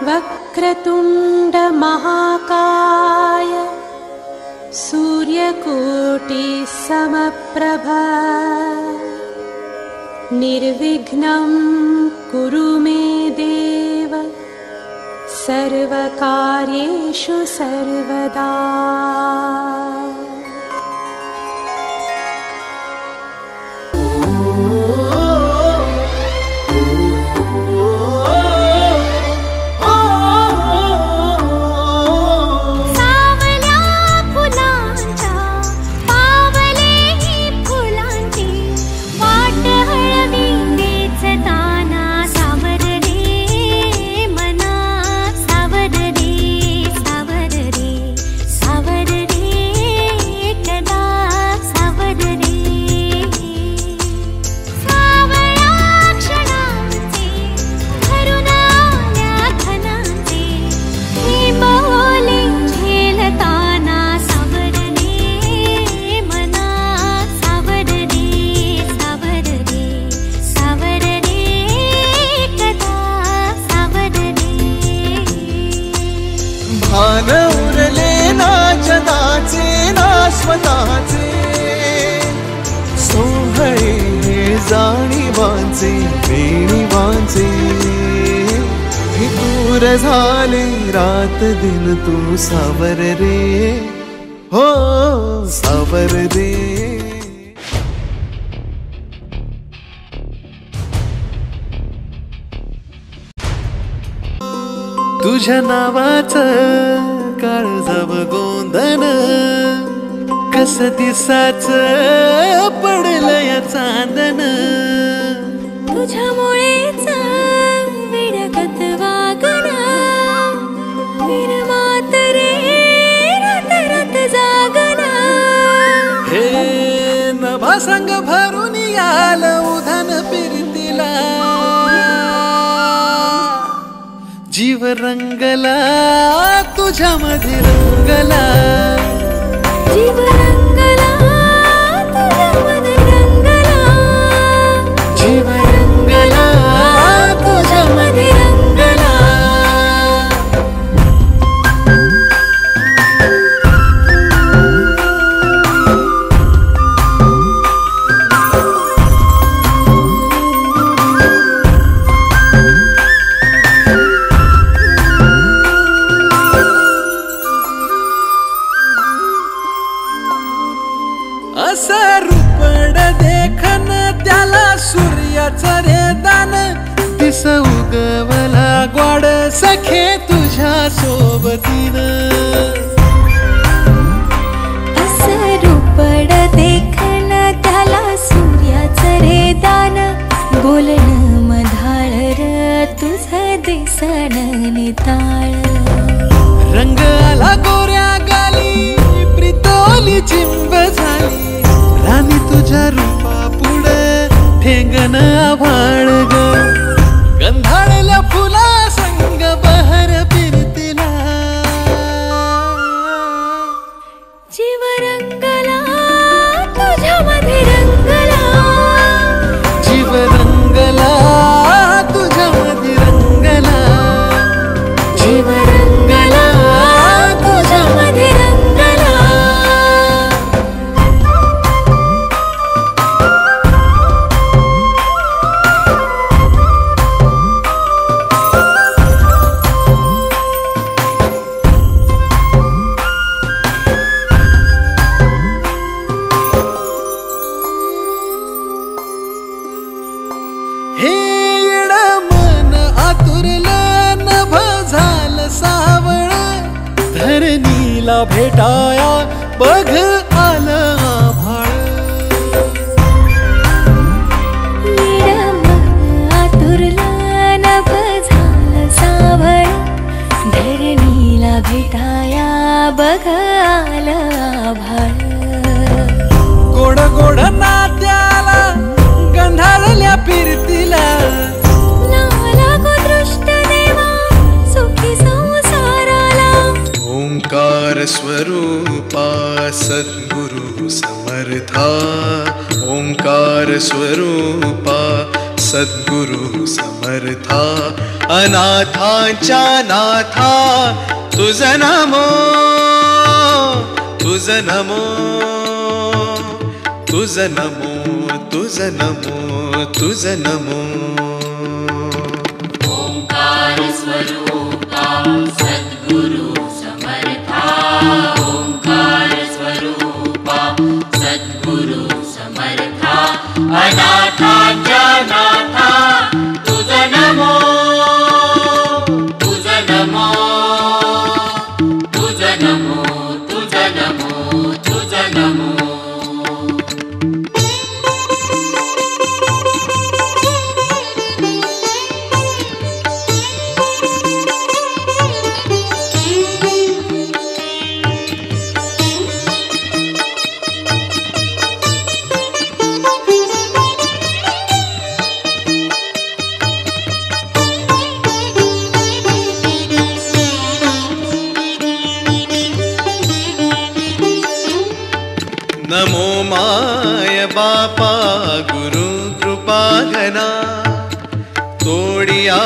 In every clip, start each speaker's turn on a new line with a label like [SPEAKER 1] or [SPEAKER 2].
[SPEAKER 1] वक्रतुंड महाकाय सूर्यकोटि समप्रभा निर्विघ्नं कुरु मे देव सर्वकार्येषु सर्वदा।
[SPEAKER 2] उरले ना जगाचे ना स्वतःचे सोहळे जाणीवांचे बेणीवांचे दूर झाले रात दिन तू सावर रे हो सावर रे। तुझ्या नावाचं काळजाव गोंधन कस दिसाच पडलंय चांदन
[SPEAKER 1] तुझ्यामुळेच विरगत वागणं विरमात रे रात रात जागणं
[SPEAKER 2] हे नभा संग भरून याल उधन फिरतीला जीव रंगला तुझ्यामध्ये रंगला
[SPEAKER 1] जीव रंगला तुझ्यामध्ये रंगला
[SPEAKER 2] जीव रंगला तुझ्यामध्ये रंगला। असा रूपड देखन त्याला सूर्याचं रे दान दिस उगवला ग्वाड सखे तुझ्या सोबतीनं
[SPEAKER 1] असं रूपड देखन त्याला सूर्याचं रे दान बोलणं मधाळ र तुझं दिसण निताळ
[SPEAKER 2] रंग आला गोऱ्या गाली प्रितोली चिंब झाली राणी तुझ्या रूपा पुढे ठेंगण आभाळ ग गंधाळल्या फुला संग बहर फिरतीला
[SPEAKER 1] जीव रंगला तुझ्यामध्ये रंगला
[SPEAKER 2] जीव रंगला तुझ्यामध्ये रंगला जीव रंगला तुझ्यामध्ये रंगला। हे येड मन आतुरलं नभ झालं सावळ धरणीला भेटाया बघ आलं आभाळ
[SPEAKER 1] आतुरलं नभ झालं सावळ धरणीला भेटाया बघ आलं आभाळ
[SPEAKER 2] गोड गोड नात्याला गंधाळल्या फिरतीला
[SPEAKER 1] लागो दृष्ट देवा सुखी संसाराला
[SPEAKER 2] ओंकार स्वरूपा सद्गुरु समर्था ओंकार स्वरूपा सद्गुरु सद्गुरु समर्था अनाथांच्या नाथा तुझ नमो तुझ नमो तुझ नमो तुझ नमो तुझ नमो
[SPEAKER 3] ओंकार स्वरूपा सद्गुरु समर्था ओंकार स्वरूपा सद्गुरु समर्था अनाथांच्या नाथा तुझ नमो तुझ नमो तुझ नमो तुझ नमो तुझ नमो
[SPEAKER 2] नमो माय बापा गुरु कृपा घना तोडिया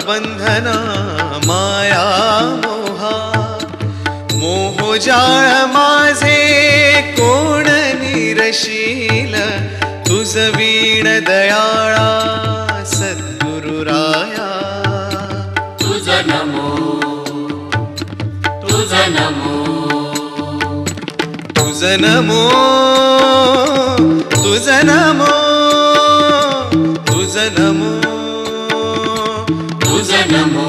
[SPEAKER 2] बंधना माया मोहा मोह जाळ माझे कोण निरशील तुझ वीण दयाळा सद्गुरु राया
[SPEAKER 3] तुझ नमो तुझ नमो
[SPEAKER 2] तुझ नमो तुझ नमो तुझ नमो
[SPEAKER 3] तुझ नमो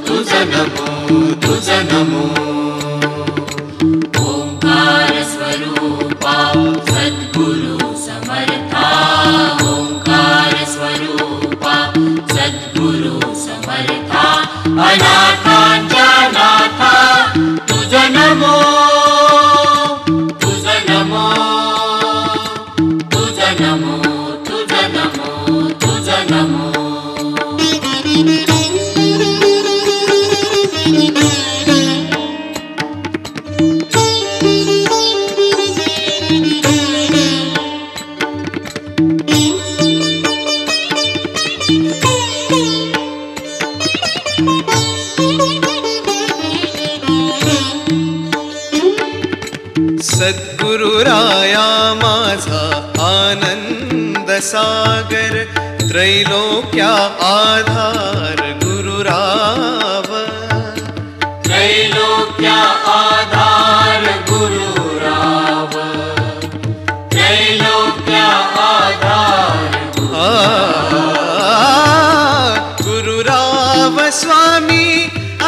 [SPEAKER 3] तुझ नमो तुझ नमो ओंकार स्वरूपा सद्गुरु समर्था ओंकार स्वरूपा सद्गुरु समर्था अनाथांच्या नाथा तुझ नमो तुझ नमो तुझ नमो तुझ नमो तुझ नमो
[SPEAKER 2] सद्गुरु राया माझा आनंद सागर त्रैलोक्या आधार गुरुराव
[SPEAKER 3] त्रैलोक्या आधार गुरुराव त्रैलोक्या आधार
[SPEAKER 2] गुरुराव स्वामी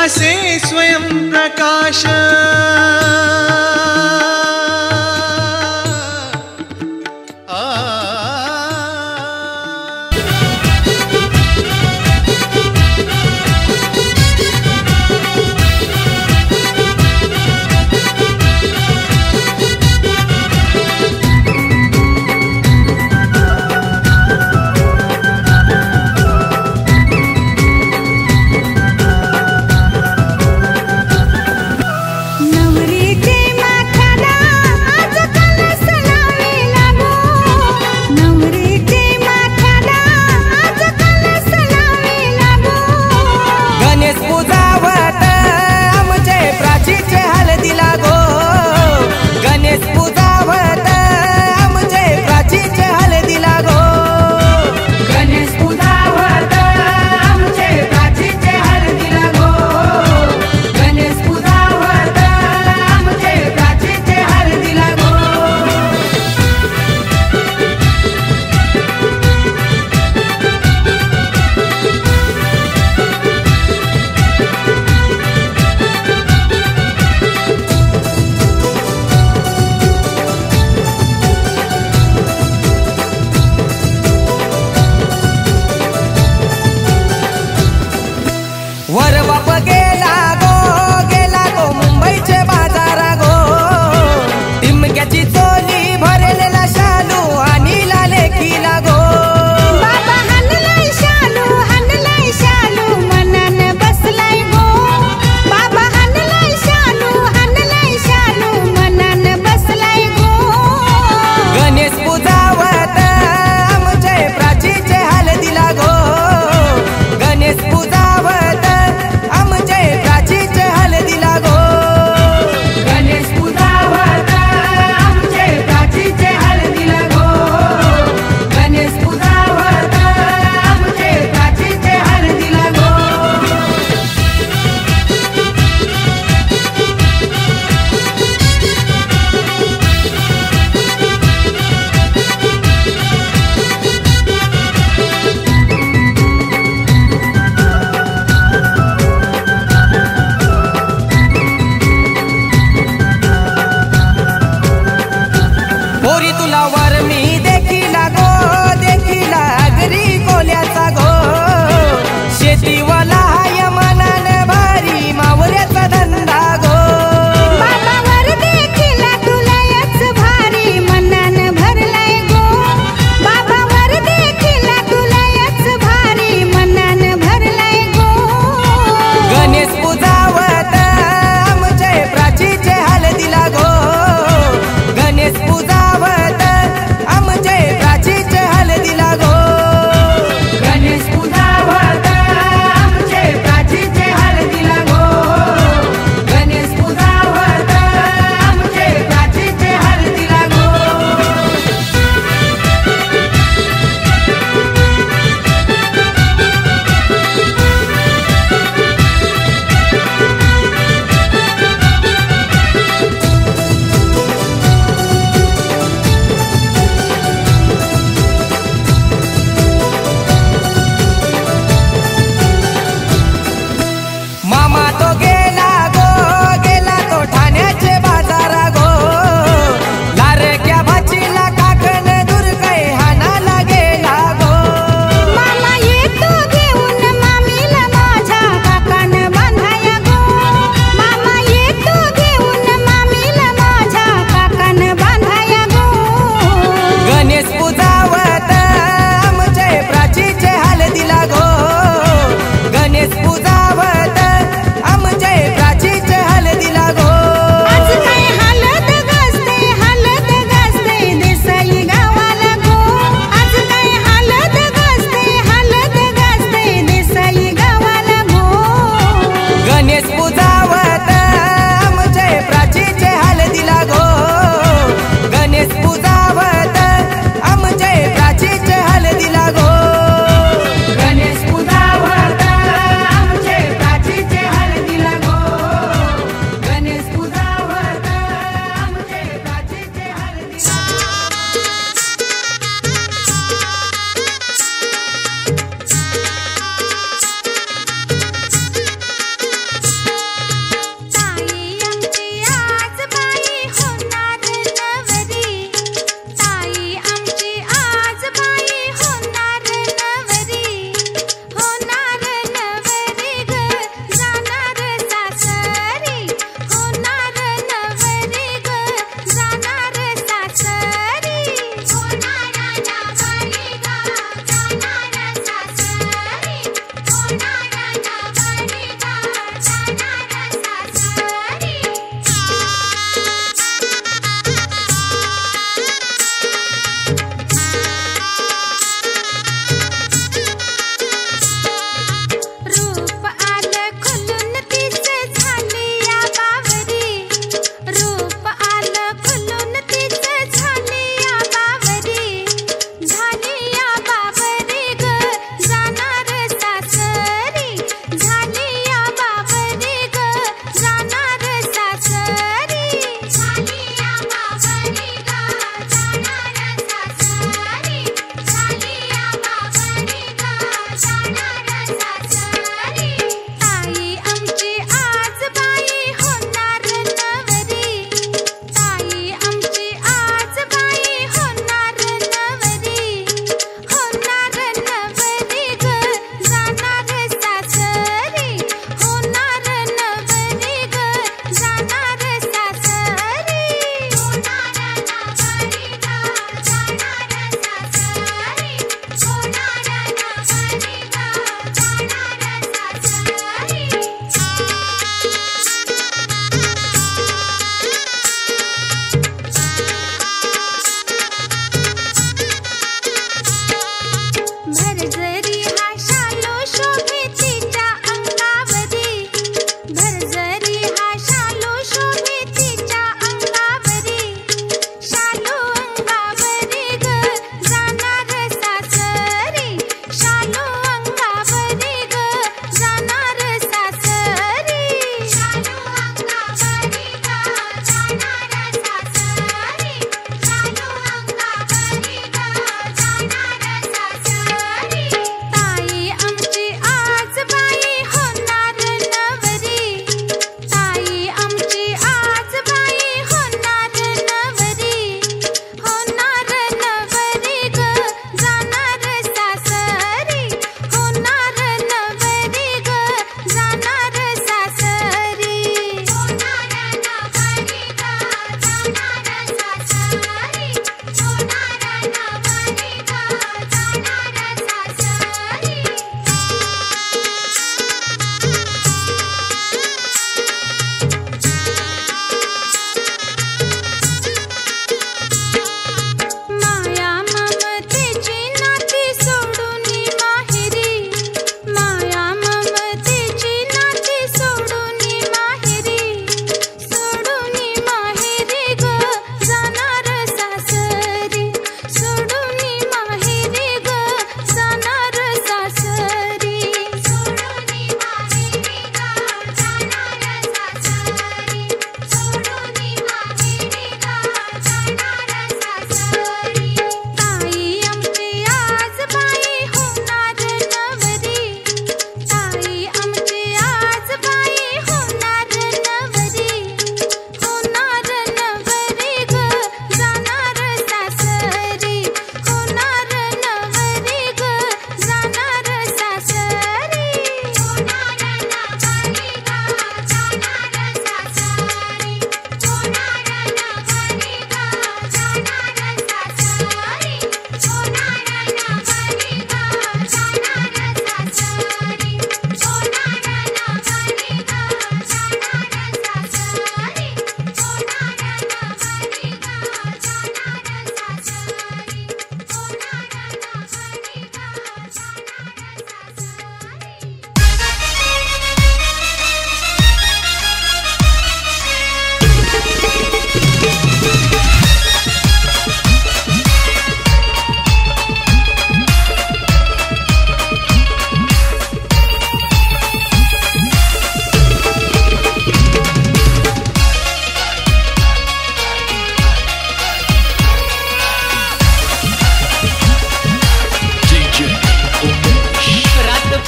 [SPEAKER 2] असे स्वयं प्रकाश
[SPEAKER 1] नवरीचे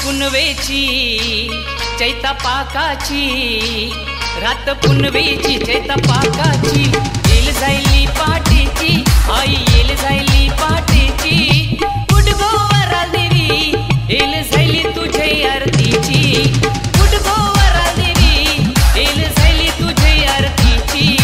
[SPEAKER 4] पुनवेची चैता पाकाची रात पुनवेची चैता पाकाची येल जायली पाटीची आई येल जायली पाटीची उडगोवरा देवी येल जायली तुझे आरतीची उडगोवरा देवी येल जायली तुझे आरतीची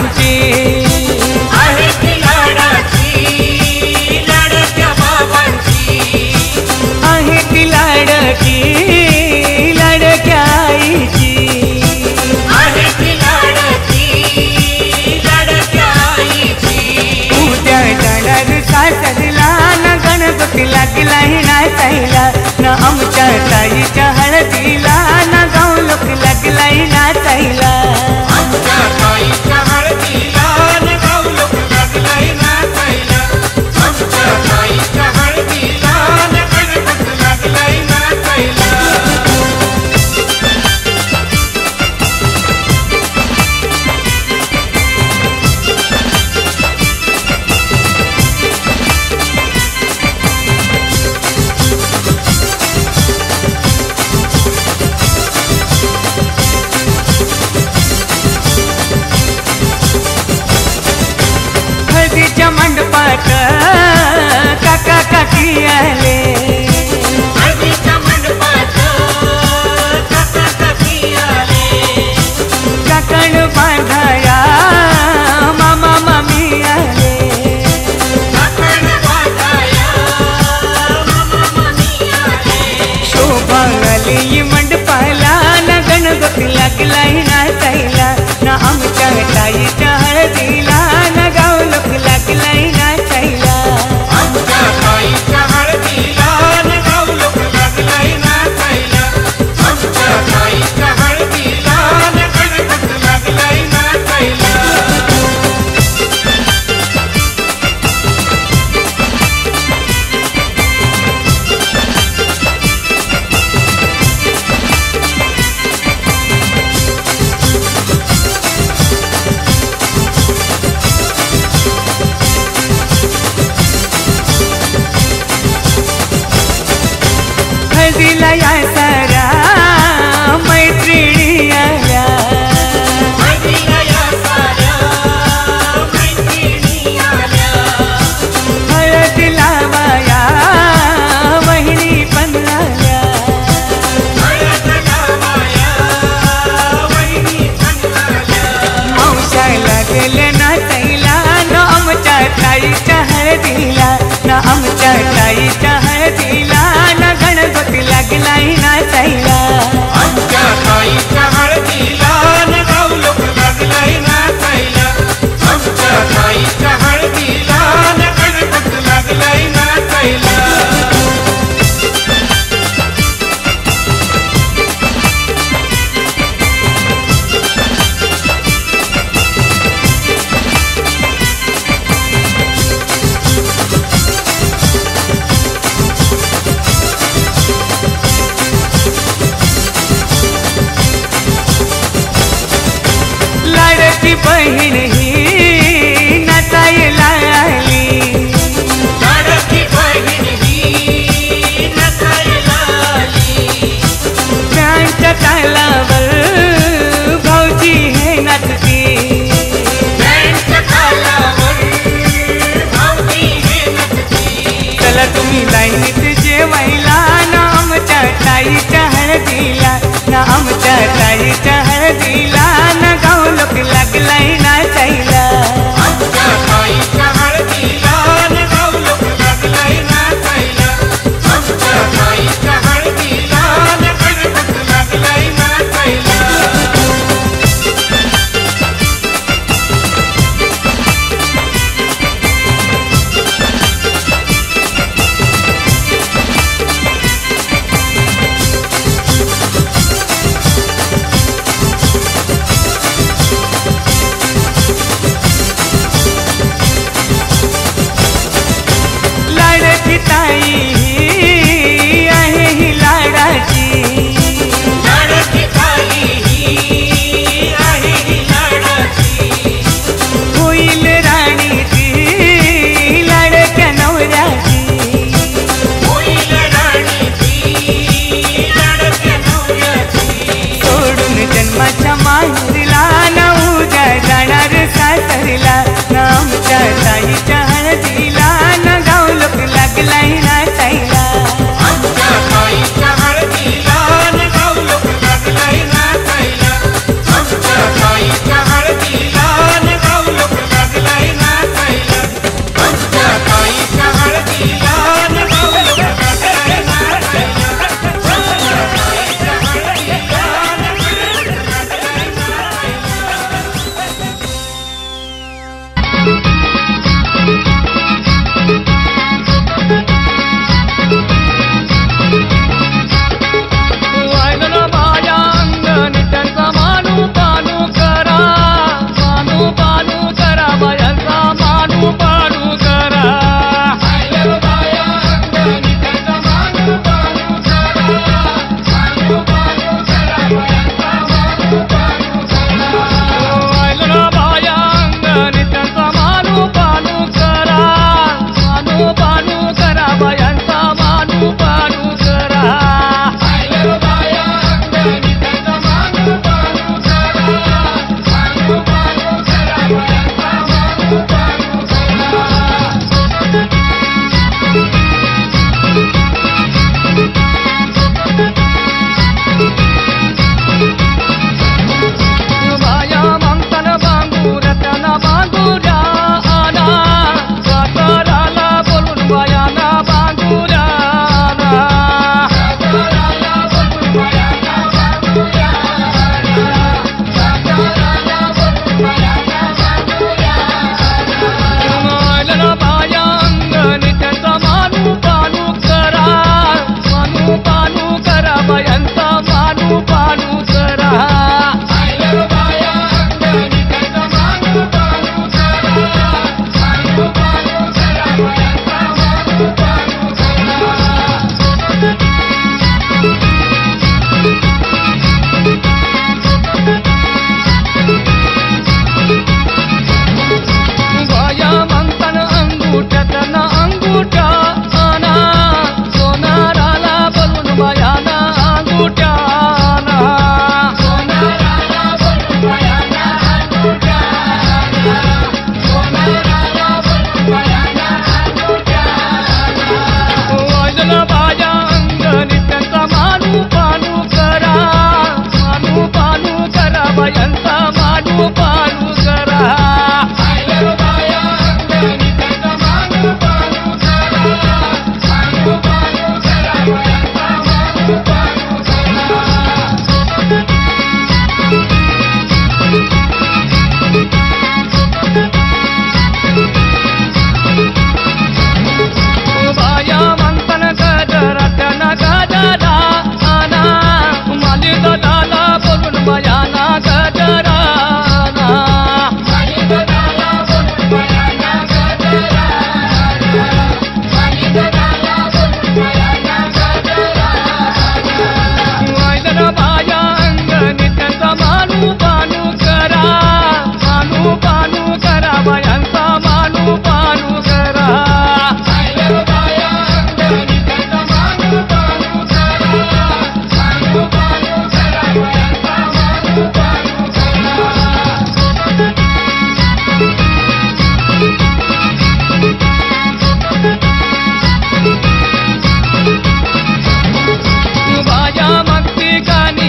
[SPEAKER 4] बाबांची
[SPEAKER 3] आहे ती लाडाची लाडक्या बाबांची
[SPEAKER 4] आहे ती लाडकी लाडक्या आईची
[SPEAKER 3] आहे ती लाडकी लाडक्या आईची
[SPEAKER 4] उद्या जाणार सासरला ना गणपती लागलाय नाचायला ना आमच्या ताईच्या हळदीला ना गाव लोक लागलाय नाचायला
[SPEAKER 3] आमच्या ताईच्या हळदीला न गाव लोक लागलाय नाचायला आमच्या ताईच्या हळदीला न गणपत लागलाय नाचायला
[SPEAKER 4] हळदीच्या मंडपात काका काकी आले
[SPEAKER 3] हळदीच्या मंडपात काका काकी आले
[SPEAKER 4] काकण बांधाया मामा मामी आले
[SPEAKER 3] काकण वाटाया मामा मामी आले
[SPEAKER 4] शोभा आली मंडपाला ना गणपती लागलाय नाचायला ना आमच्या ताईच्या हळदीला ना गाव लोक लागलाय नाचायला
[SPEAKER 3] आमच्या ताईच्या हळदीला न गाव लोक लागलाय नाचायला आमच्या ताईच्या हळदीला न गणपत लागलाय नाचायला
[SPEAKER 4] हळदीला या सारा मैत्रिणी आल्या
[SPEAKER 3] हळदीला या साऱ्या मैत्रिणी आल्या
[SPEAKER 4] हळद लावाया वहिनी पण आल्या
[SPEAKER 3] हळद लावाया वहिनी पण आल्या
[SPEAKER 4] मावशाला गेले नाचायला ना आमच्या ताईच्या हळदीला ना आमच्या ताईच्या हळदीला ना गणपती लागलाय नाचायला
[SPEAKER 3] आमच्या ताईच्या हळदीला न गाव लोक लागलाय नाचायला आमच्या ताईच्या हळदीला न गणपत लागलाय नाचायला
[SPEAKER 4] लाडकी बहीण ही नाचायला आली
[SPEAKER 3] लाडकी बहीण ही नाचायला आली
[SPEAKER 4] त्यांच्या तालावर भाऊजी हे नाचती
[SPEAKER 3] त्यांच्या तालावर भावनी हे नचती
[SPEAKER 4] चला तुम्ही लाईनीत जेवायला ना आमच्या ताईच्या हळदीला ना आमच्या ताईच्या हळदीला ना गाव लोक लागलाय नाचायला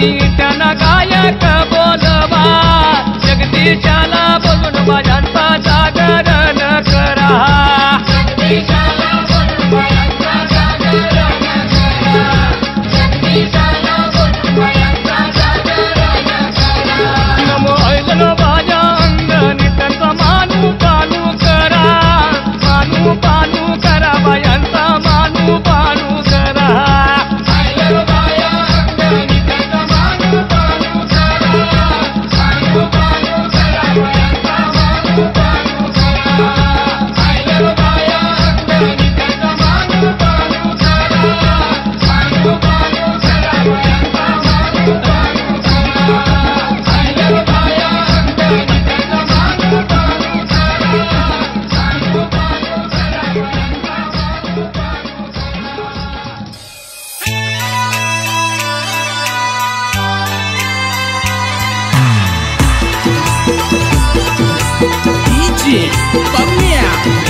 [SPEAKER 4] त्यांना गायक बोलवा जगदीशाला बोलून भजनचा जागरण करा नमो ऐकलो भाजा अंगणी त्यांचा मानू पानू करा बायांचा मानू पानू करा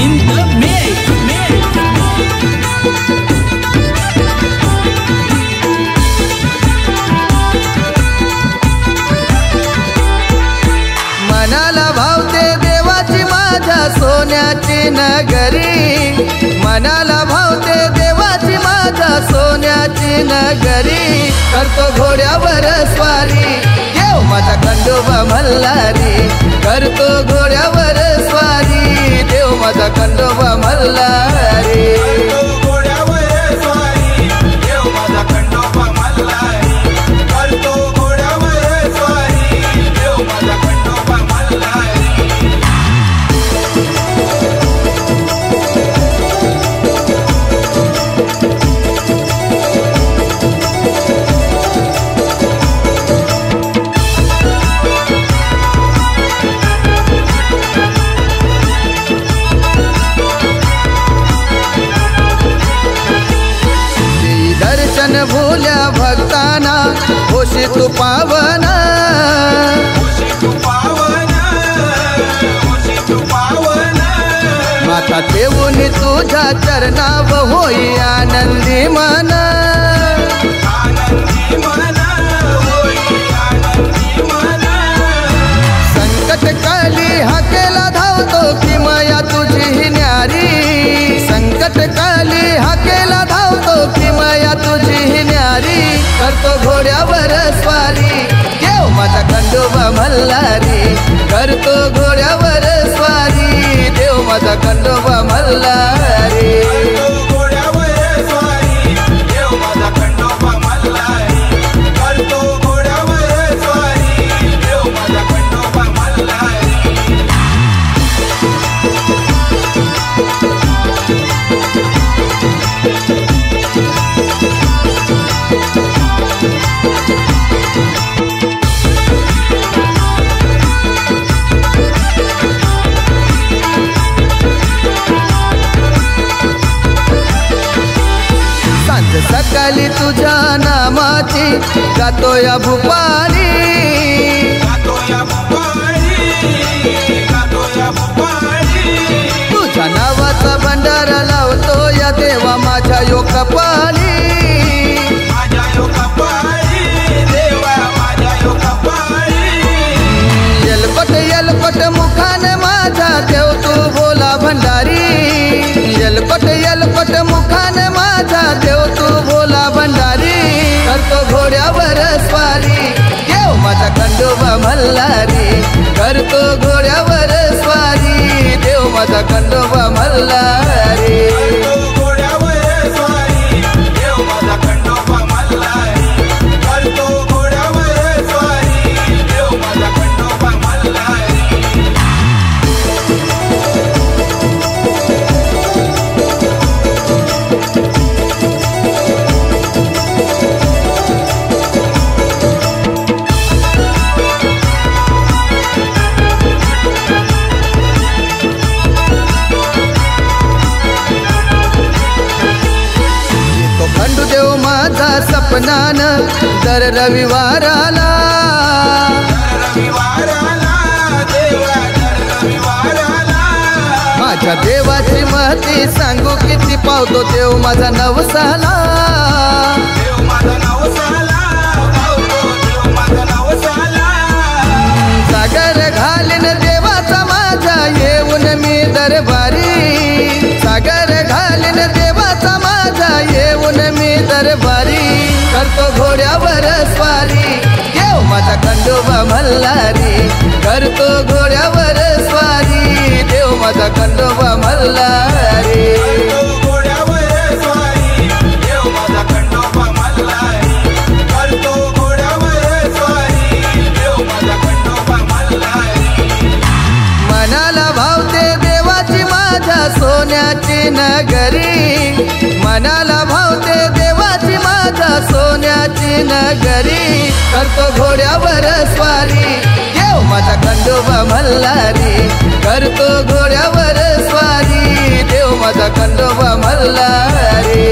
[SPEAKER 5] in the mix.
[SPEAKER 6] मनाला भावते देवाची माझ्या सोन्याची नगरी मनाला भावते देवाची माझ्या सोन्याची नगरी करतो घोड्यावर स्वारी देव माझा खंडोबा मल्हारी करतो घोड्यावर स्वारी देव माझा खंडोबा मल्हारी भोल्या भक्ताना होशी तू पावना माता ठेवून तुझ्या चरणाव होई आनंदी मन संकट काली हाकेला धावतो की माया तुझी न्यारी संकट काली हाकेला धावतो की माया तुझी न्यारी करतो घोड्यावर स्वारी देव माझा खंडोबा मल्हारी करतो घोड्यावर स्वारी देव माझा खंडोबा मल्हारी सकाळी तुझ्या नामाची गातो या भूपाली तुझ्या नावाचा भंडारा लावतो या देवा माझ्या यो कपाली येलपट येलपट मुखाने माझा देव तू बोला भंडारी येलपट येलपट मुखाने माझा देव तू बोला भंडारी करतो घोड्यावर स्वारी देव माझा खंडोबा मल्हारी करतो घोड्यावर स्वारी देव माझा खंडोबा मल्हारी सपनान दर रविवाराला माझ्या देवाची महती सांगू किती पावतो देव माझा नवसाला खंडोबा मल्हारी करतो घोड्यावर स्वारी देव माझा खंडोबा मल्हारी मनाला भावते देवाची माझ्या सोन्याची नगरी मनाला भावते देवाची माझ्या सोन्याची नगरी करतो घोड्यावर स्वारी देव माझा खंडोबा मल्हारी करतो घोड्यावर स्वारी देव माझा खंडोबा मल्हारी